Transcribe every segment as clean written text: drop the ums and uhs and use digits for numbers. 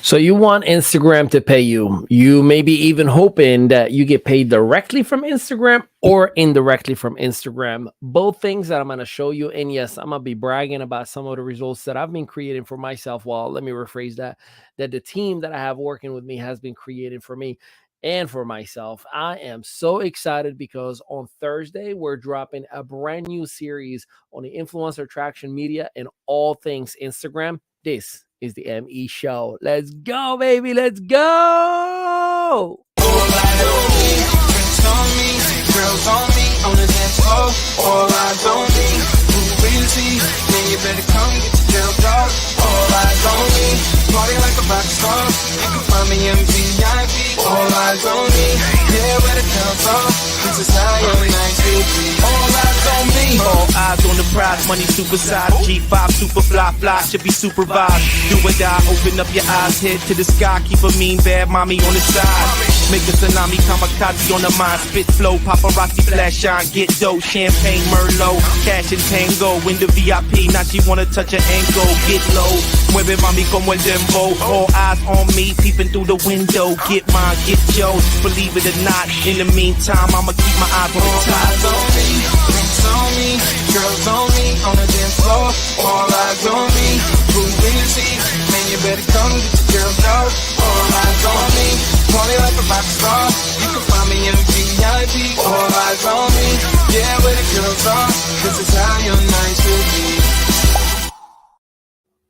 So you want Instagram to pay you. You may be even hoping that you get paid directly from Instagram or indirectly from Instagram. Both things that I'm going to show you. And yes, I'm going to be bragging about some of the results that I've been creating for myself. Well, let me rephrase that the team that I have working with me has been creating for me and for myself. I am so excited because on Thursday, we're dropping a brand new series on the influencer attraction media and all things Instagram. This is the ME show. Let's go, baby. Let's go. All eyes on me, drinks on me, girls on me, on the dance floor. All eyes on me, who will see? Then you better come get your girl dog. All eyes on me, party like a rock star. You can find me in VIP. All eyes on me, yeah, where the girls are. This is how your night will be. All eyes on me, all eyes on the prize, money supersized. G5 super fly, should be supervised. Do or die, open up your eyes, head to the sky. Keep a mean bad mommy on the side. Make a tsunami, kamikaze on the mind. Spit flow, paparazzi flash shine. Get dough, champagne, Merlot. Cash and tango, in the VIP. Now she wanna touch her ankle. Get low, mueve mami como el dembow. All eyes on me, peeping through the window. Get mine, get yours, believe it or not. In the meantime, I'ma keep my eyes on the all top. eyes on me, drinks on me, girls on me, on the dance floor. All eyes on me, who will see? Man, you better come get your girl dog. All eyes on me, party like a rock star. You can find me in VIP. All eyes on me, yeah, where the girls are. This is how your nights will be.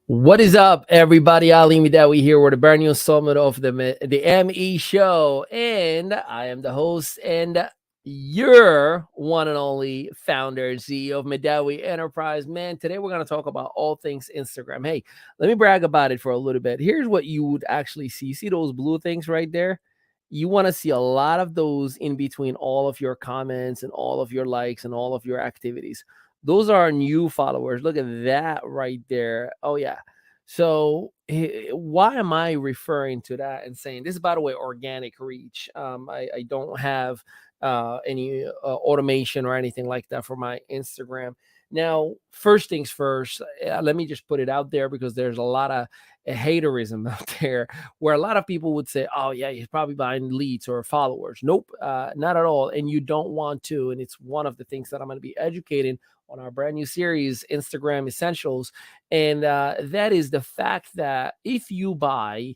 What is up, everybody? Ali Midawi here with a brand new installment of the ME show. And I am the host and your one and only founder and CEO of Midawi Enterprise. Man, today we're going to talk about all things Instagram. Hey, let me brag about it for a little bit. Here's what you would actually see. See those blue things right there? You want to see a lot of those in between all of your comments and all of your likes and all of your activities. Those are new followers. Look at that right there. Oh, yeah. So why am I referring to that and saying this is, by the way, organic reach? I don't have any automation or anything like that for my Instagram. Now, first things first, let me just put it out there because there's a lot of haterism out there where a lot of people would say, oh, yeah, he's probably buying leads or followers. Nope, not at all. And you don't want to. And it's one of the things that I'm going to be educating on our brand new series, Instagram Essentials. And that is the fact that if you buy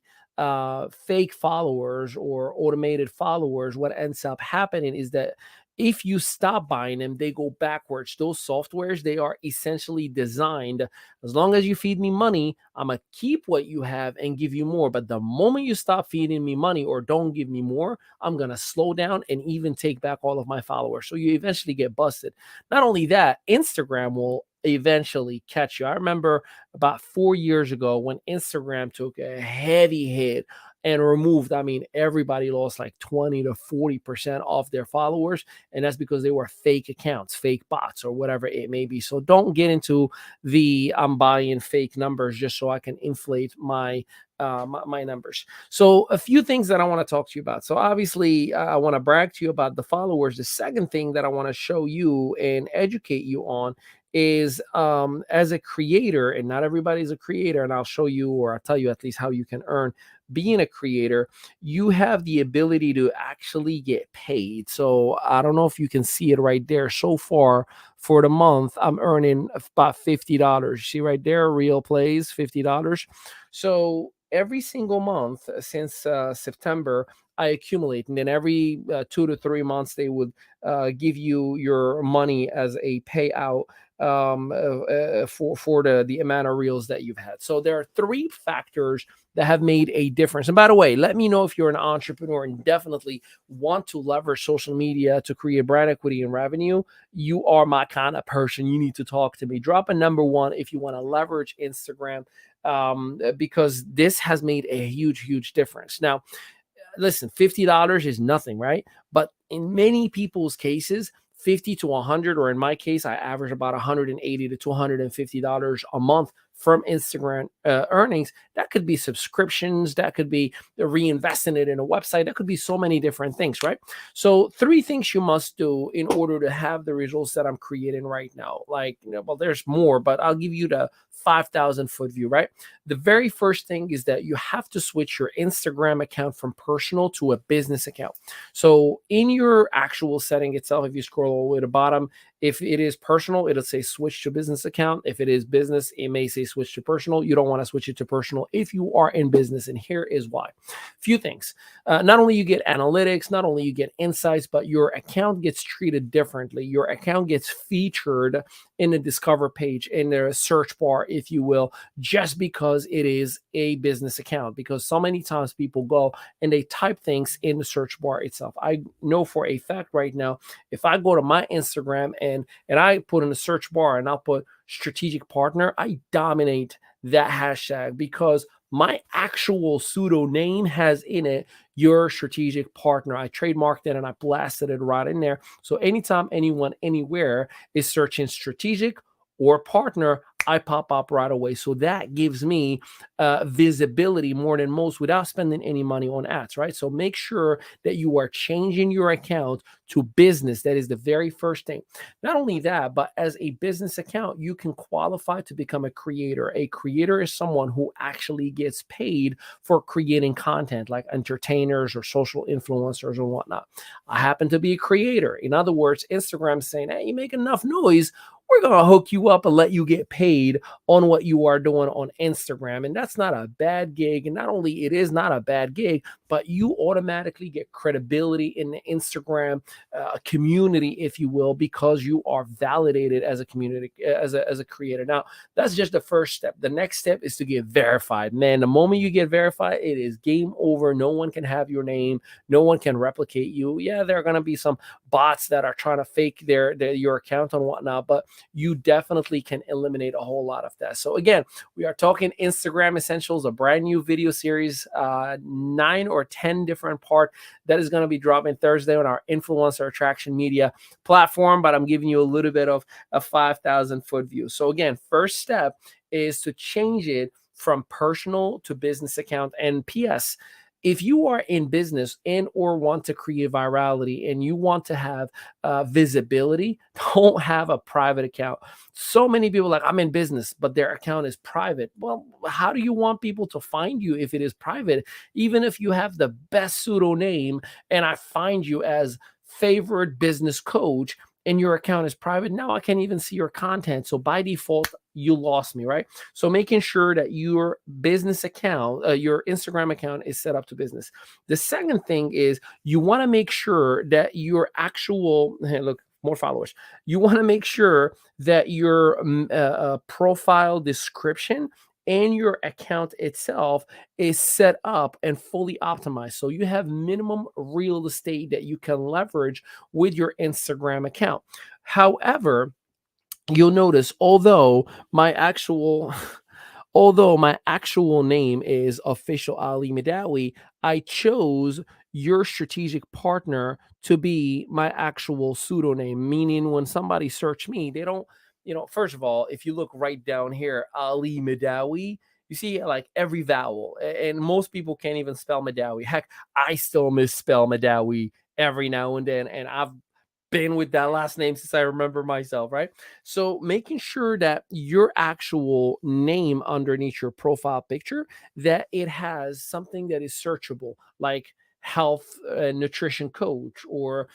fake followers or automated followers, what ends up happening is that if you stop buying them, they go backwards. Those softwares, they are essentially designed, as long as you feed me money, I'm going to keep what you have and give you more. But the moment you stop feeding me money or don't give me more, I'm going to slow down and even take back all of my followers. So you eventually get busted. Not only that, Instagram will eventually catch you. I remember about 4 years ago when Instagram took a heavy hit and removed, everybody lost like 20 to 40% off their followers. And that's because they were fake accounts, fake bots, or whatever it may be. So don't get into the I'm buying fake numbers just so I can inflate my my numbers. So a few things that I want to talk to you about. So obviously I want to brag to you about the followers. The second thing that I want to show you and educate you on is as a creator, and not everybody's a creator, and I'll show you, or I'll tell you at least how you can earn being a creator. You have the ability to actually get paid. So I don't know if you can see it right there. So far for the month, I'm earning about $50. See right there, real plays, $50. So every single month since September, I accumulate, and then every 2 to 3 months they would give you your money as a payout for the amount of reels that you've had. So there are three factors that have made a difference. And by the way, let me know if you're an entrepreneur and definitely want to leverage social media to create brand equity and revenue. You are my kind of person. You need to talk to me. Drop a number one if you want to leverage Instagram, because this has made a huge difference. Now, listen, $50 is nothing, right? But in many people's cases, 50 to 100, or in my case, I average about $180 to $250 a month from Instagram earnings. That could be subscriptions, that could be reinvesting it in a website, that could be so many different things, right? So 3 things you must do in order to have the results that I'm creating right now. Like, well, there's more, but I'll give you the 5,000 foot view, right? The very first thing is that you have to switch your Instagram account from personal to a business account. So in your actual setting itself, if you scroll all the way to the bottom, if it is personal, it'll say switch to business account. If it is business, it may say switch to personal. You don't want to switch it to personal if you are in business, and here is why. Few things. Not only you get analytics, not only you get insights, but your account gets treated differently. Your account gets featured in the discover page, in the search bar, if you will, just because it is a business account. Because so many times people go and they type things in the search bar itself. I know for a fact right now, if I go to my Instagram and I put in the search bar and I'll put strategic partner, I dominate that hashtag because my actual pseudo name has in it your strategic partner. I trademarked it and I blasted it right in there. So anytime anyone anywhere is searching strategic or partner, I pop up right away. So that gives me visibility more than most without spending any money on ads, right? So make sure that you are changing your account to business. That is the very first thing. Not only that, but as a business account, you can qualify to become a creator. A creator is someone who actually gets paid for creating content, like entertainers or social influencers or whatnot. I happen to be a creator. In other words, Instagram saying, hey, you make enough noise, we're going to hook you up and let you get paid on what you are doing on Instagram. And that's not a bad gig. And not only it is not a bad gig, but you automatically get credibility in the Instagram community, if you will, because you are validated as a community, as a creator. Now, that's just the first step. The next step is to get verified. Man, the moment you get verified, it is game over. No one can have your name. No one can replicate you. Yeah, there are going to be some bots that are trying to fake your account and whatnot, but you definitely can eliminate a whole lot of that. So again, we are talking Instagram Essentials, a brand new video series, 9 or 10 different part that is going to be dropping Thursday on our Influencer Attraction Media platform, but I'm giving you a little bit of a 5,000-foot view. So again, first step is to change it from personal to business account. And PS, if you are in business and or want to create virality and you want to have visibility, don't have a private account. So many people like, I'm in business, but their account is private. Well, how do you want people to find you if it is private? Even if you have the best pseudo name and I find you as favorite business coach and your account is private, now I can't even see your content. So by default, you lost me, right? So making sure that your business account, your Instagram account is set up to business. The second thing is you want to make sure that your actual, hey, look, more followers. You want to make sure that your profile description and your account itself is set up and fully optimized. So you have minimum real estate that you can leverage with your Instagram account. However, you'll notice, although my actual name is official Ali Midawi, I chose your strategic partner to be my actual pseudonym, meaning when somebody search me, they don't, first of all, if you look right down here, Ali Midawi, you see like every vowel, and most people can't even spell Midawi. Heck, I still misspell Midawi every now and then, and I've been with that last name since I remember myself, right? So making sure that your actual name underneath your profile picture, that it has something that is searchable, like health nutrition coach or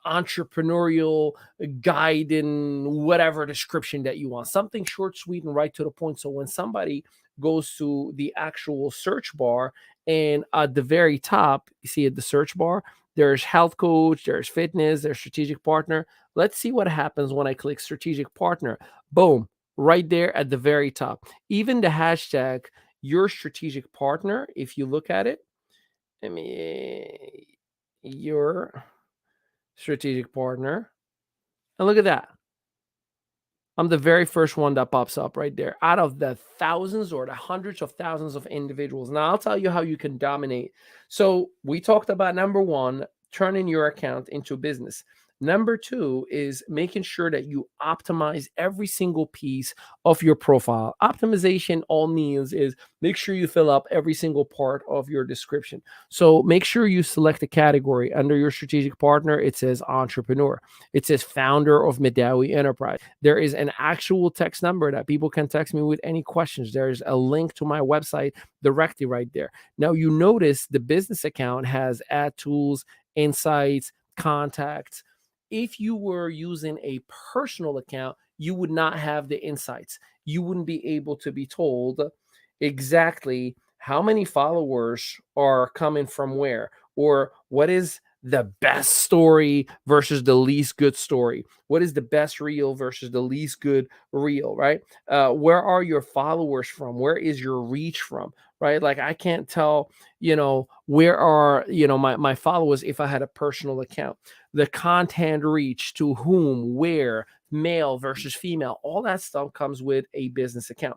entrepreneurial guide in whatever description that you want, something short, sweet, and right to the point. So when somebody goes to the actual search bar and at the very top, you see at the search bar, there's health coach, there's fitness, there's strategic partner. Let's see what happens when I click strategic partner. Boom, right there at the very top. Even the hashtag, your strategic partner, if you look at it, your strategic partner. And look at that. I'm the very first one that pops up right there out of the thousands or the hundreds of thousands of individuals. Now, I'll tell you how you can dominate. So we talked about number one, turning your account into business. Number two is making sure that you optimize every single piece of your profile. Optimization all means is make sure you fill up every single part of your description. So make sure you select a category under your strategic partner. It says entrepreneur. It says founder of Medawi Enterprise. There is an actual text number that people can text me with any questions. There's a link to my website directly right there. Now you notice the business account has ad tools, insights, contacts. If you were using a personal account, you would not have the insights. You wouldn't be able to be told exactly how many followers are coming from where, or what is the best story versus the least good story. What is the best reel versus the least good reel, right? Where are your followers from? Where is your reach from, right? Like I can't tell, where are, my followers if I had a personal account. The content reach to whom, where, male versus female, all that stuff comes with a business account.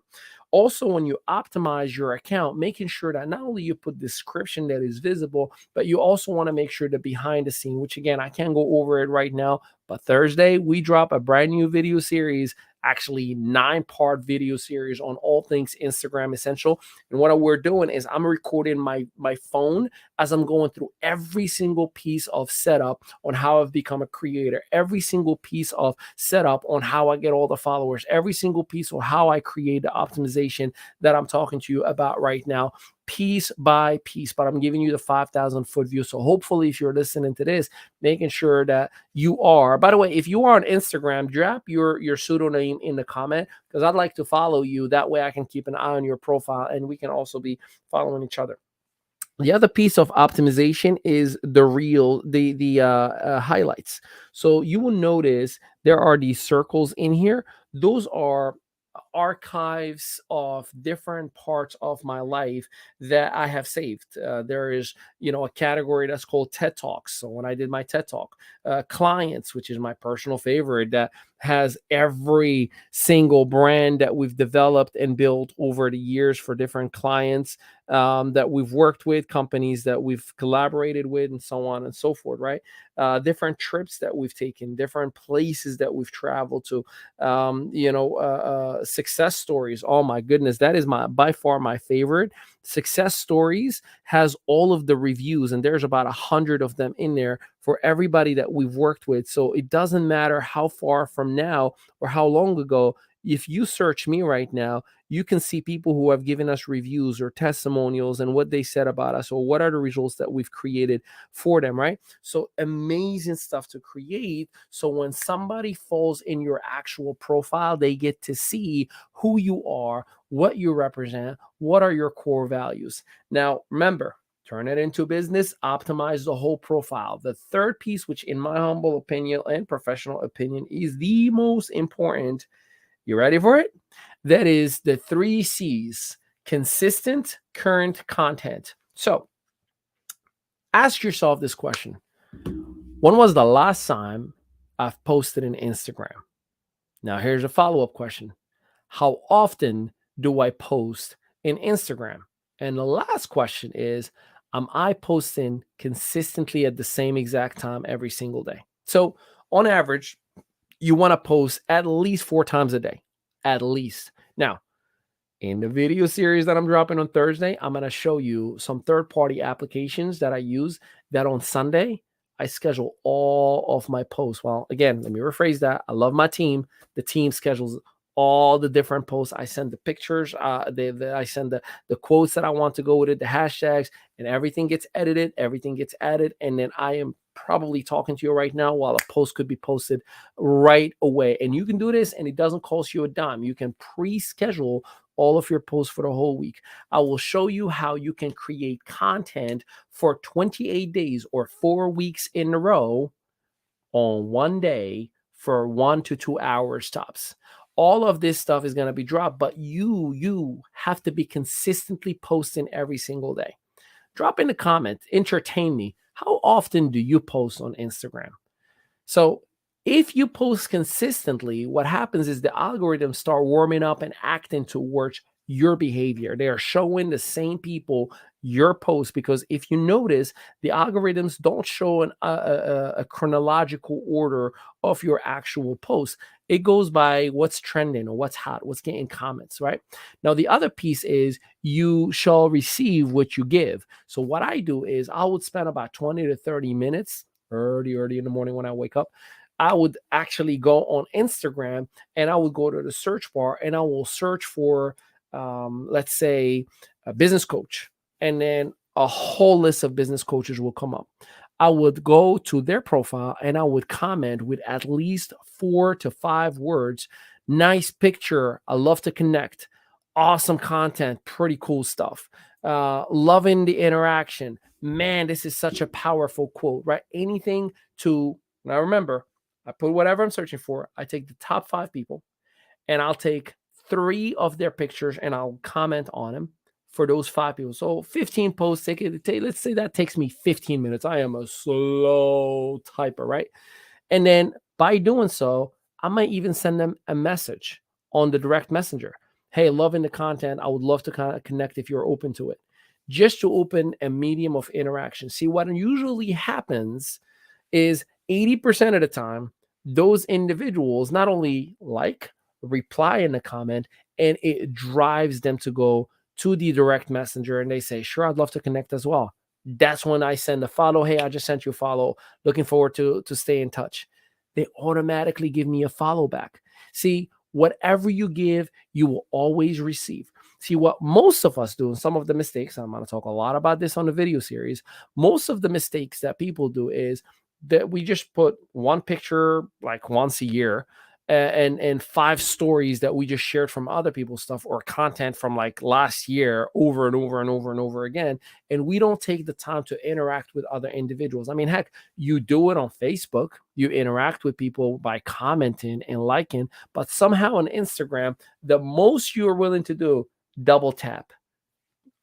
Also, when you optimize your account, making sure that not only you put description that is visible, but you also want to make sure the behind the scene, which again, I can't go over it right now, but Thursday we drop a brand new video series, actually 9-part video series on all things Instagram essential. And what we're doing is I'm recording my phone as I'm going through every single piece of setup on how I've become a creator, every single piece of setup on how I get all the followers, every single piece of how I create the optimization that I'm talking to you about right now, piece by piece. But I'm giving you the 5,000 foot view. So hopefully, if you're listening to this, making sure that you are, by the way, if you are on Instagram, drop your pseudonym in the comment, because I'd like to follow you. That way I can keep an eye on your profile and we can also be following each other. The other piece of optimization is the highlights. So you will notice there are these circles in here. Those are archives of different parts of my life that I have saved. There is, a category that's called TED Talks. So when I did my TED Talk, clients, which is my personal favorite, that has every single brand that we've developed and built over the years for different clients that we've worked with, companies that we've collaborated with, and so on and so forth, right? Different trips that we've taken, different places that we've traveled to, success stories. Oh my goodness, that is by far my favorite. Success stories has all of the reviews, and there's about 100 of them in there for everybody that we've worked with. So it doesn't matter how far from now or how long ago. If you search me right now, you can see people who have given us reviews or testimonials and what they said about us, or what are the results that we've created for them, right? So amazing stuff to create. So when somebody falls in your actual profile, they get to see who you are, what you represent, what are your core values. Now, remember, turn it into business, optimize the whole profile. The third piece, which in my humble opinion and professional opinion is the most important, you ready for it? That is the 3 C's: consistent, current content. So ask yourself this question. When was the last time I've posted in Instagram? Now here's a follow-up question. How often do I post in Instagram? And the last question is, am I posting consistently at the same exact time every single day? So on average, you want to post at least 4 times a day, at least. Now, in the video series that I'm dropping on Thursday, I'm going to show you some third-party applications that I use that on Sunday, I schedule all of my posts. Well, again, let me rephrase that. I love my team. The team schedules all the different posts. I send the pictures. I send the quotes that I want to go with it, the hashtags, and everything gets edited. Everything gets added. And then I am probably talking to you right now while a post could be posted right away. And you can do this and it doesn't cost you a dime. You can pre-schedule all of your posts for the whole week. I will show you how you can create content for 28 days or 4 weeks in a row on one day for 1 to 2 hours tops. All of this stuff is going to be dropped, but you have to be consistently posting every single day. Drop in the comment, entertain me. How often do you post on Instagram? So if you post consistently, what happens is the algorithms start warming up and acting towards your behavior. They are showing the same people your post, because if you notice, the algorithms don't show a chronological order of your actual post. It goes by what's trending or what's hot, what's getting comments, right? Now, the other piece is you shall receive what you give. So what I do is I would spend about 20 to 30 minutes early in the morning when I wake up. I would actually go on Instagram and I would go to the search bar and I will search for, let's say, a business coach. And then a whole list of business coaches will come up. I would go to their profile and I would comment with at least 4 to 5 words. Nice picture. I love to connect. Awesome content. Pretty cool stuff. Loving the interaction. Man, this is such a powerful quote, right? Anything to, now remember, I put whatever I'm searching for. I take the top 5 people and I'll take 3 of their pictures and I'll comment on them for those 5 people. So 15 posts, let's say that takes me 15 minutes. I am a slow typer, right? And then by doing so, I might even send them a message on the direct messenger. Hey, loving the content. I would love to kind of connect if you're open to it. Just to open a medium of interaction. See, what usually happens is 80% of the time, those individuals not only reply in the comment, and it drives them to go to the direct messenger and they say, sure, I'd love to connect as well. That's when I send a follow. Hey, I just sent you a follow. Looking forward to stay in touch. They automatically give me a follow back. See, whatever you give, you will always receive. See, what most of us do, and some of the mistakes, I'm going to talk a lot about this on the video series. Most of the mistakes that people do is that we just put one picture like once a year, and 5 stories that we just shared from other people's stuff or content from like last year over and over and over and over again. And we don't take the time to interact with other individuals. I mean, heck, you do it on Facebook, you interact with people by commenting and liking, but somehow on Instagram, the most you're willing to do, double tap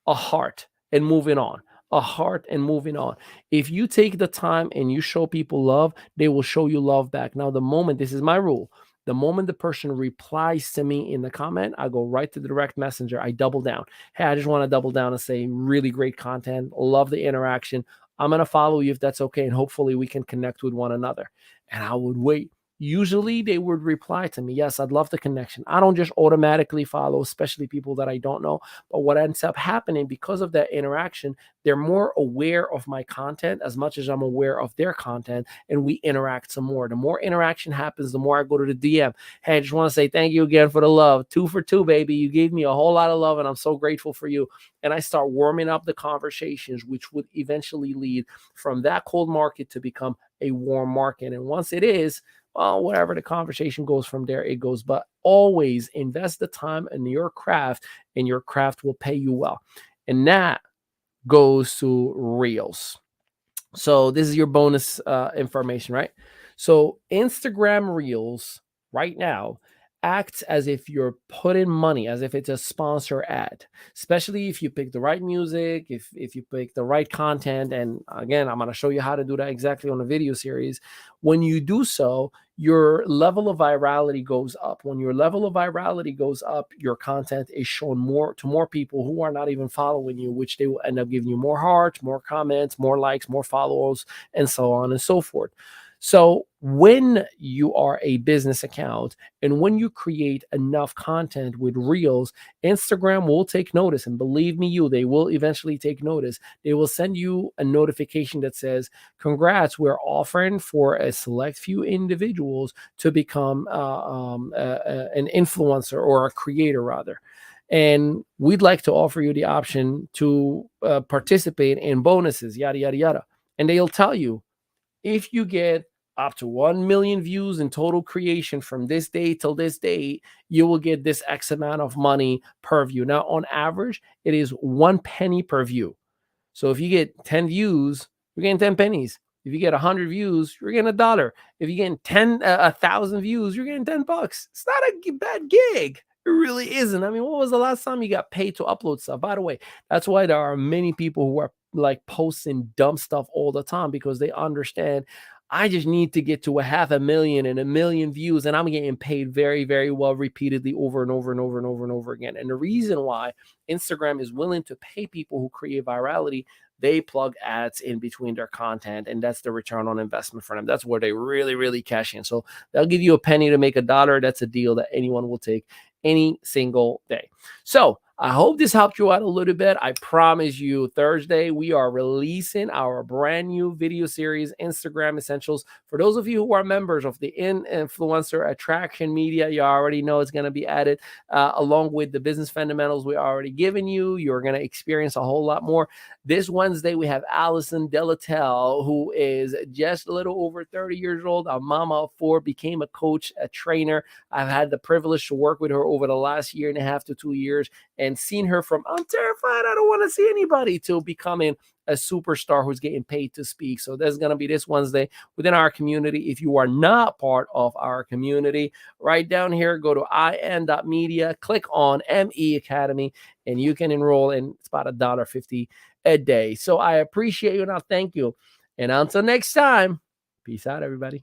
a heart and moving on. A heart and moving on. If you take the time and you show people love, they will show you love back. Now, the moment, this is my rule, the moment the person replies to me in the comment, I go right to the direct messenger. I double down. Hey, I just want to double down and say, really great content. Love the interaction. I'm going to follow you if that's okay. And hopefully we can connect with one another. And I would wait. Usually they would reply to me, yes, I'd love the connection. I don't just automatically follow, especially people that I don't know. But what ends up happening because of that interaction, they're more aware of my content as much as I'm aware of their content, and we interact some more. The more interaction happens, the more I go to the DM. Hey, I just want to say thank you again for the love. 2 for 2, baby. You gave me a whole lot of love, and I'm so grateful for you. And I start warming up the conversations, which would eventually lead from that cold market to become a warm market. And once it is, well, whatever the conversation goes from there, it goes. But always invest the time in your craft, and your craft will pay you well. And that goes to Reels. So this is your bonus information, right? So Instagram Reels right now acts as if you're putting money, as if it's a sponsor ad, especially if you pick the right music, if you pick the right content. And again, I'm going to show you how to do that exactly on the video series. When you do so, your level of virality goes up. When your level of virality goes up, your content is shown more to more people who are not even following you, which they will end up giving you more hearts, more comments, more likes, more followers, and so on and so forth. So when you are a business account and when you create enough content with Reels, Instagram will take notice. And believe me, they will eventually take notice. They will send you a notification that says, congrats, we're offering for a select few individuals to become an influencer, or a creator rather. And we'd like to offer you the option to participate in bonuses, yada, yada, yada. And they'll tell you, if you get up to 1 million views in total creation from this day till this date, you will get this X amount of money per view. Now, on average, it is 1 penny per view. So if you get 10 views, you're getting 10 pennies. If you get 100 views, you're getting $1. If you're getting 1,000 views, you're getting $10. It's not a bad gig. It really isn't. I mean, when was the last time you got paid to upload stuff? By the way, that's why there are many people who are like posting dumb stuff all the time, because they understand I just need to get to 500,000 and 1 million views, and I'm getting paid very, very well repeatedly over and over and over and over and over again. And the reason why Instagram is willing to pay people who create virality, they plug ads in between their content, and that's the return on investment for them. That's where they really, really cash in. So they'll give you a penny to make a dollar. That's a deal that anyone will take any single day. So I hope this helped you out a little bit. I promise you, Thursday, we are releasing our brand new video series, Instagram Essentials. For those of you who are members of the Influencer Attraction Media, you already know it's going to be added along with the business fundamentals we already given you. You're going to experience a whole lot more. This Wednesday, we have Allison Delatel, who is just a little over 30 years old, a mama of 4, became a coach, a trainer. I've had the privilege to work with her over the last 1.5 to 2 years and seen her from I'm terrified, I don't want to see anybody, to becoming a superstar who's getting paid to speak. So that's going to be this Wednesday within our community. If you are not part of our community, right down here, go to in.media, click on ME Academy, and you can enroll, and it's about $1.50 a day. So I appreciate you and I thank you. And until next time, peace out, everybody.